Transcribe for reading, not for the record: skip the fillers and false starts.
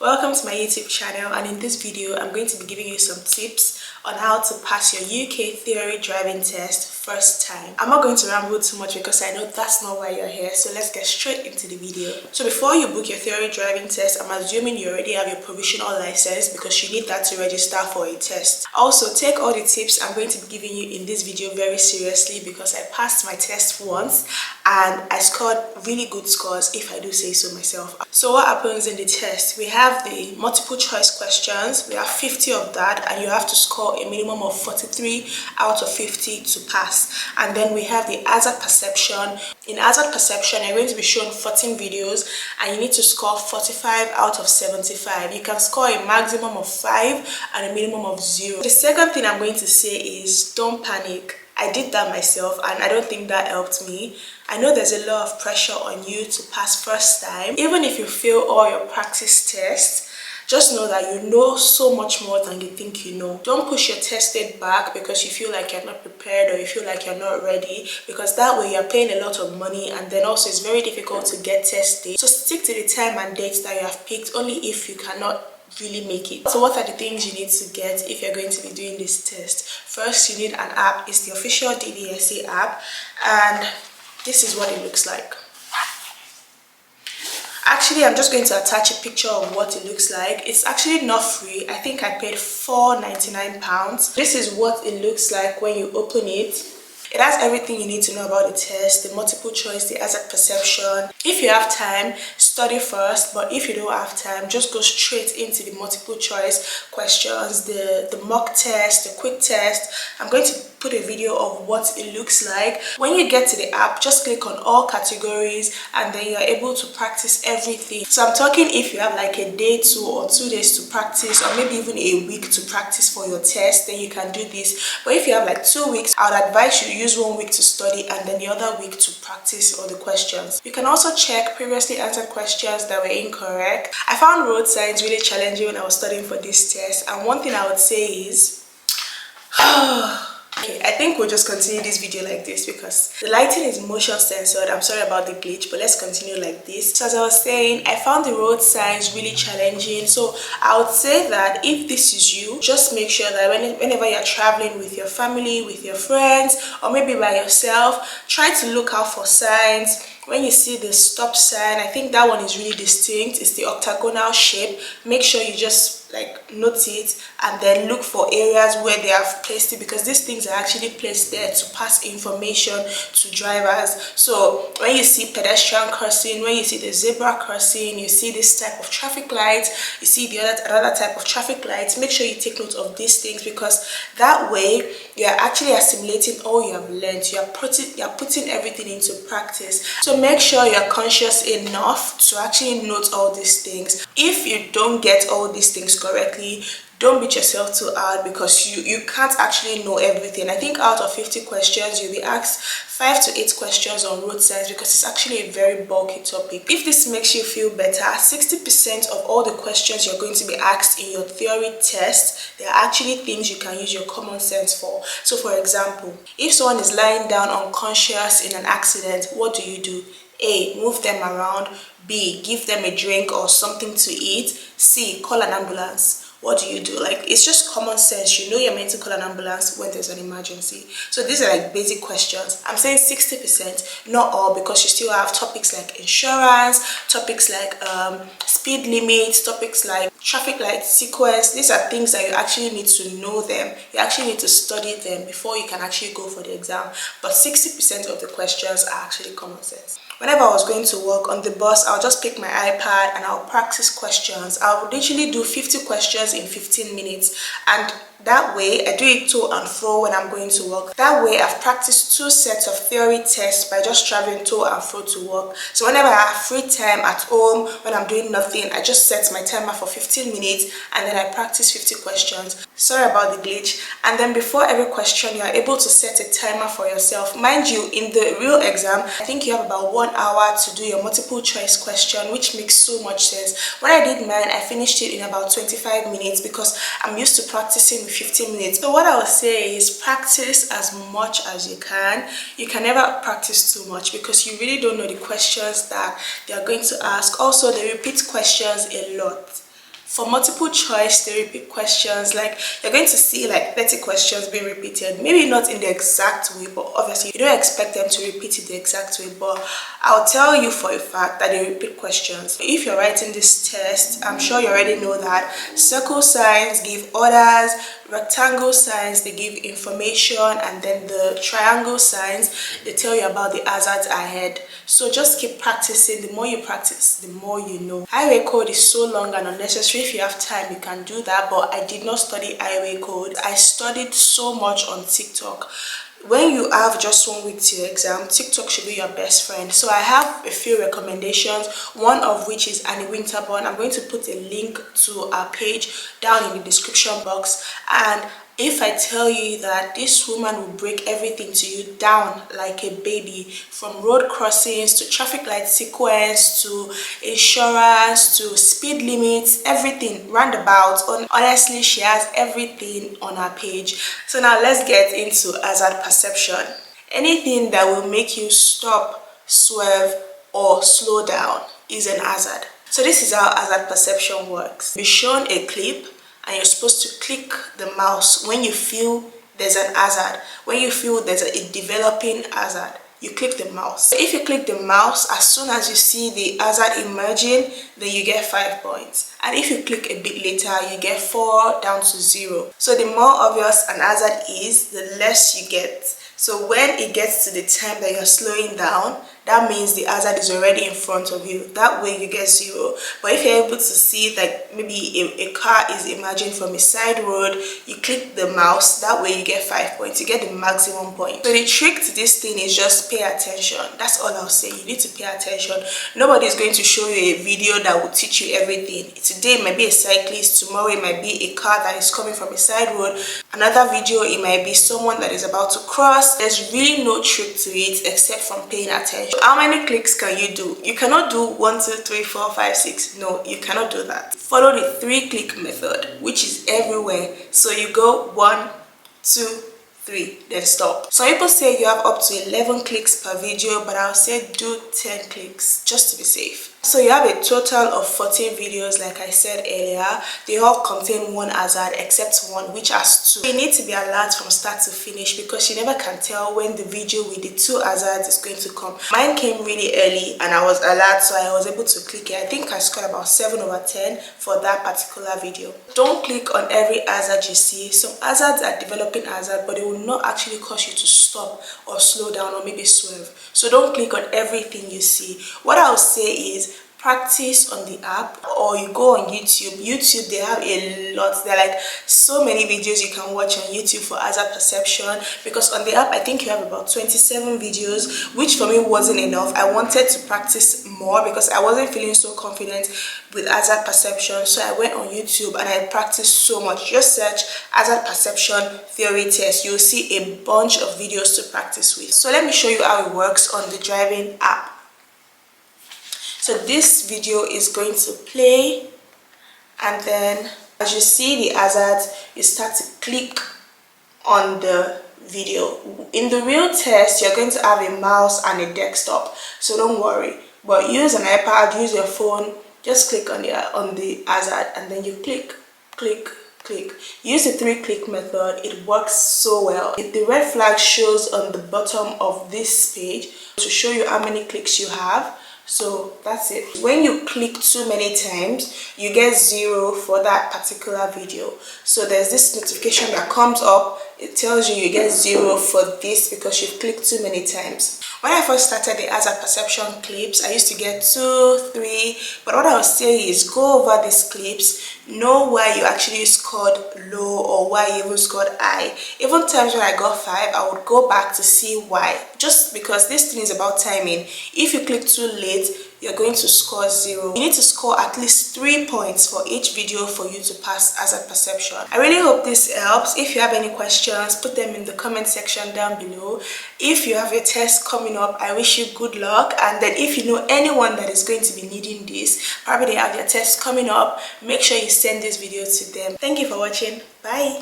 Welcome to my YouTube channel, and in this video I'm going to be giving you some tips on how to pass your UK theory driving test first time. I'm not going to ramble too much because I know that's not why you're here, so let's get straight into the video. So before you book your theory driving test, I'm assuming you already have your provisional license because you need that to register for a test. Also, take all the tips I'm going to be giving you in this video very seriously because I passed my test once and I scored really good scores, if I do say so myself. So what happens in the test? We have the multiple choice questions. We have 50 of that, and you have to score a minimum of 43 out of 50 to pass. And then we have the hazard perception. In hazard perception, you're going to be shown 14 videos and you need to score 45 out of 75. You can score a maximum of 5 and a minimum of 0. The second thing I'm going to say is don't panic. I did that myself and I don't think that helped me. I know there's a lot of pressure on you to pass first time. Even if you fail all your practice tests, just know that you know so much more than you think you know. Don't push your test date back because you feel like you're not prepared or you feel like you're not ready, because that way you're paying a lot of money and then also it's very difficult to get test dates. So stick to the time and dates that you have picked only if you cannot really make it. So what are the things you need to get if you're going to be doing this test? First, you need an app. It's the official DVSA app, and this is what it looks like. Actually, I'm just going to attach a picture of what it looks like. It's actually not free. I think I paid £4.99. This is what it looks like when you open it. It has everything you need to know about the test, the multiple choice, the hazard perception. If you have time, study first, but if you don't have time, just go straight into the multiple choice questions, the mock test, the quick test. I'm going to put a video of what it looks like. When you get to the app, just click on all categories and then you're able to practice everything. So I'm talking if you have like a day 2 or 2 days to practice, or maybe even a week to practice for your test, then you can do this. But if you have like 2 weeks, I would advise you to use 1 week to study and then the other week to practice all the questions. You can also check previously answered questions that were incorrect. I found road signs really challenging when I was studying for this test, and one thing I would say is okay, I think we'll just continue this video like this because the lighting is motion censored. I'm sorry about the glitch, but let's continue like this. So as I was saying, I found the road signs really challenging. So I would say that if this is you, just make sure that whenever you're traveling with your family, with your friends, or maybe by yourself, try to look out for signs. When you see the stop sign, I think that one is really distinct. It's the octagonal shape. Make sure you just like note it and then look for areas where they have placed it, because these things are actually placed there to pass information to drivers. So when you see pedestrian crossing, when you see the zebra crossing, you see this type of traffic light, you see the other type of traffic lights, make sure you take note of these things, because that way you are actually assimilating all you have learned. You are putting everything into practice. So make sure you're conscious enough to actually note all these things. If you don't get all these things correctly, don't beat yourself too hard because you can't actually know everything. I think out of 50 questions, you'll be asked 5 to 8 questions on road signs because it's actually a very bulky topic. If this makes you feel better, 60% of all the questions you're going to be asked in your theory test, they are actually things you can use your common sense for. So for example, if someone is lying down unconscious in an accident, what do? A, move them around. B, give them a drink or something to eat. C, call an ambulance. What do? Like, it's just common sense. You know you're meant to call an ambulance when there's an emergency. So these are like basic questions. I'm saying 60%, not all, because you still have topics like insurance, topics like speed limits, topics like traffic light sequence. These are things that you actually need to know them. You actually need to study them before you can actually go for the exam. But 60% of the questions are actually common sense. Whenever I was going to work on the bus, I'll just pick my iPad and I'll practice questions. I would literally do 50 questions in 15 minutes, and that way I do it to and fro when I'm going to work. That way I've practiced 2 sets of theory tests by just traveling to and fro to work. So whenever I have free time at home, when I'm doing nothing, I just set my timer for 15 minutes and then I practice 50 questions. Sorry about the glitch. And then before every question, you are able to set a timer for yourself. Mind you, in the real exam, I think you have about 1 hour to do your multiple choice question, which makes so much sense. When I did mine, I finished it in about 25 minutes because I'm used to practicing with 15 minutes. So what I would say is practice as much as you can. You can never practice too much because you really don't know the questions that they are going to ask. Also, they repeat questions a lot. For multiple choice, they repeat questions, like you're going to see like 30 questions being repeated, maybe not in the exact way, but obviously you don't expect them to repeat it the exact way, but I'll tell you for a fact that they repeat questions. If you're writing this test, I'm sure you already know that circle signs give orders, rectangle signs they give information, and then the triangle signs they tell you about the hazards ahead. So just keep practicing. The more you practice, the more you know. Highway code is so long and unnecessary. If you have time, you can do that, but I did not study highway code. I studied so much on TikTok. When you have just 1 week to your exam, TikTok should be your best friend. So I have a few recommendations, one of which is Annie Winterborn. I'm going to put a link to our page down in the description box. And if I tell you that this woman will break everything to you down like a baby, from road crossings to traffic light sequence to insurance to speed limits, everything roundabout. Honestly, she has everything on her page. So now let's get into hazard perception. Anything that will make you stop, swerve, or slow down is an hazard. So this is how hazard perception works. You're shown a clip and you're supposed to click the mouse when you feel there's an hazard. When you feel there's a developing hazard, you click the mouse. If you click the mouse, as soon as you see the hazard emerging, then you get 5 points. And if you click a bit later, you get 4 down to 0. So the more obvious an hazard is, the less you get. So when it gets to the time that you're slowing down, that means the hazard is already in front of you. That way you get 0. But if you're able to see like maybe a car is emerging from a side road, you click the mouse, that way you get 5 points. You get the maximum point. So the trick to this thing is just pay attention. That's all I'll say. You need to pay attention. Nobody is going to show you a video that will teach you everything. Today it might be a cyclist, tomorrow it might be a car that is coming from a side road, another video it might be someone that is about to cross. There's really no trick to it except from paying attention. How many clicks can you do? You cannot do 1, 2, 3, 4, 5, 6. No, you cannot do that. Follow the 3-click method, which is everywhere. So you go 1, 2, 3, then stop. Some people say you have up to 11 clicks per video, but I'll say do 10 clicks just to be safe. So you have a total of 14 videos, like I said earlier. They all contain one hazard except one, which has 2. You need to be alert from start to finish because you never can tell when the video with the 2 hazards is going to come. Mine came really early and I was alert, so I was able to click it. I think I scored about 7/10 for that particular video. Don't click on every hazard you see. Some hazards are developing hazard, but they will not actually cause you to stop or slow down or maybe swerve. So don't click on everything you see. What I'll say is practice on the app, or you go on YouTube. They have a lot. There are like so many videos you can watch on YouTube for hazard perception, because on the app I think you have about 27 videos, which for me wasn't enough. I wanted to practice more because I wasn't feeling so confident with hazard perception, so I went on YouTube and I practiced so much. Just search hazard perception theory test. You'll see a bunch of videos to practice with. So let me show you how it works on the driving app. So this video is going to play, and then as you see the hazards, you start to click on the video. In the real test, you're going to have a mouse and a desktop, so don't worry. But use an iPad, use your phone, just click on the hazard and then you click, click, click. Use the 3-click method. It works so well. If the red flag shows on the bottom of this page to show you how many clicks you have. So that's it. When you click too many times, you get 0 for that particular video. So there's this notification that comes up. It tells you you get 0 for this because you've clicked too many times. When I first started the hazard perception clips, I used to get 2, 3, but what I would say is go over these clips, know why you actually scored low or why you even scored high. Even times when I got 5, I would go back to see why. Just because this thing is about timing. If you click too late, you're going to score 0. You need to score at least 3 points for each video for you to pass hazard perception. I really hope this helps. If you have any questions, put them in the comment section down below. If you have a test coming up, I wish you good luck. And then if you know anyone that is going to be needing this, probably they have their test coming up, make sure you send this video to them. Thank you for watching. Bye.